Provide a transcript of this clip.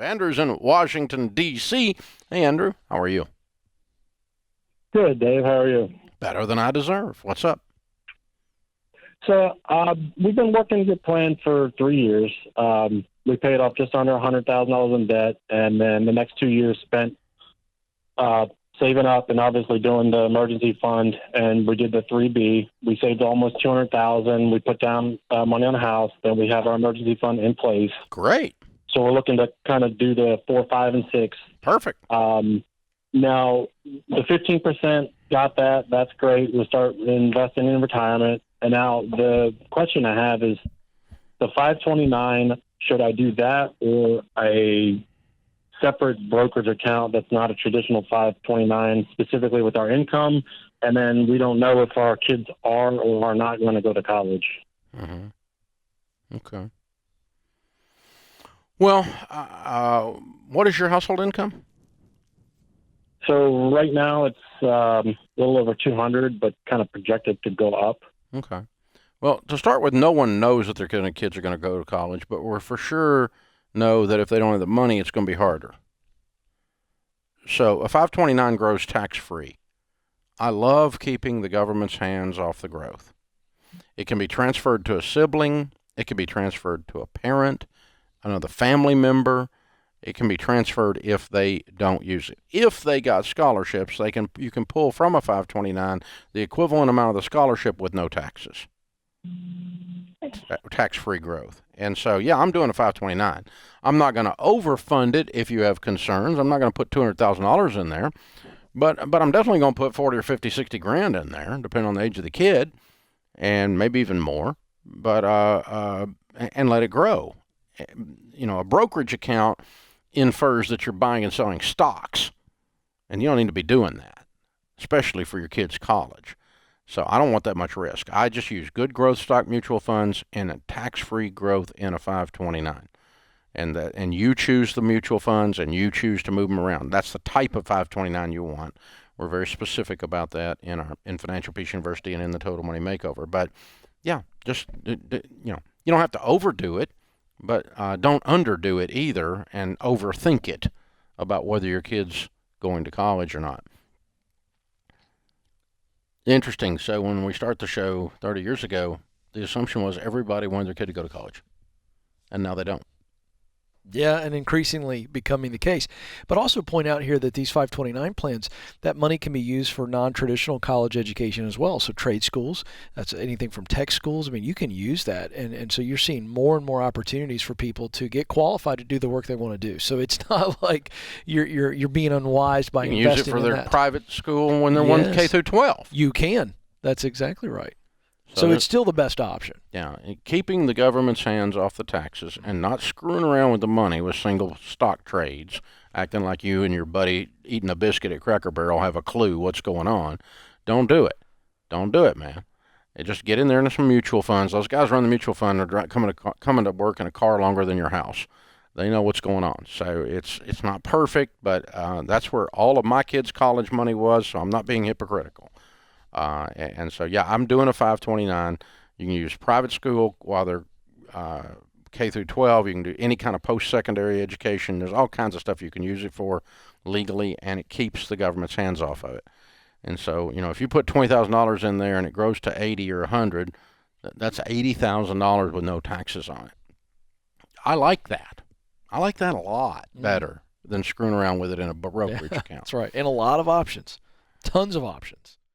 Andrew's in Washington, D.C. Hey, Andrew, how are you? Good, Dave. How are you? Better than I deserve. What's up? So we've been working to get planned for 3 years. We paid off just under $100,000 in debt, and then the next 2 years spent saving up and obviously doing the emergency fund. And we did the 3B. We saved almost $200,000. We put down money on the house. Then we have our emergency fund in place. Great. So we're looking to kind of do the 4, 5, and 6. Perfect. Now, the 15% got that. That's great. We'll start investing in retirement. And now the question I have is the 529, should I do that or a separate brokerage account that's not a traditional 529, specifically with our income? And then we don't know if our kids are or are not going to go to college. Mm-hmm. Okay. Well, what is your household income? So right now it's a little over 200, but kind of projected to go up. Okay. Well, to start with, no one knows that their kids are going to go to college, but we're for sure know that if they don't have the money, it's going to be harder. So a 529 grows tax-free. I love keeping the government's hands off the growth. It can be transferred to a sibling. It can be transferred to a parent, another family member. It can be transferred if they don't use it. If they got scholarships, you can pull from a 529 the equivalent amount of the scholarship with no taxes. Tax-free growth. And so, yeah, I'm doing a 529. I'm not going to overfund it if you have concerns. I'm not going to put $200,000 in there. But I'm definitely going to put 40 or 50, 60 grand in there, depending on the age of the kid, and maybe even more. But and let it grow. You know, a brokerage account infers that you're buying and selling stocks, and you don't need to be doing that, especially for your kids' college. So I don't want that much risk. I just use good growth stock mutual funds and a tax-free growth in a 529. And you choose the mutual funds and you choose to move them around. That's the type of 529 you want. We're very specific about that in Financial Peace University and in the Total Money Makeover. But yeah, just you don't have to overdo it, but don't underdo it either and overthink it about whether your kid's going to college or not. Interesting. So when we start the show 30 years ago, the assumption was everybody wanted their kid to go to college, and now they don't. Yeah, and increasingly becoming the case. But also point out here that these 529 plans, that money can be used for non-traditional college education as well. So trade schools, that's anything from tech schools. I mean, you can use that. And so you're seeing more and more opportunities for people to get qualified to do the work they want to do. So it's not like you're being unwise by investing in that. You can use it for their private school when they're one K through 12. You can. That's exactly right. So it's still the best option. Yeah, keeping the government's hands off the taxes and not screwing around with the money with single stock trades, acting like you and your buddy eating a biscuit at Cracker Barrel have a clue what's going on. Don't do it. Don't do it, man. Just get in there into some mutual funds. Those guys run the mutual fund are coming to work in a car longer than your house. They know what's going on. So it's not perfect, but that's where all of my kids' college money was, so I'm not being hypocritical. And so, yeah, I'm doing a 529. You can use private school while they're K through 12. You can do any kind of post-secondary education. There's all kinds of stuff you can use it for legally, and it keeps the government's hands off of it. And so, if you put $20,000 in there and it grows to 80 or 100, that's $80,000 with no taxes on it. I like that. I like that a lot better than screwing around with it in a brokerage account. That's right. And a lot of options. Tons of options.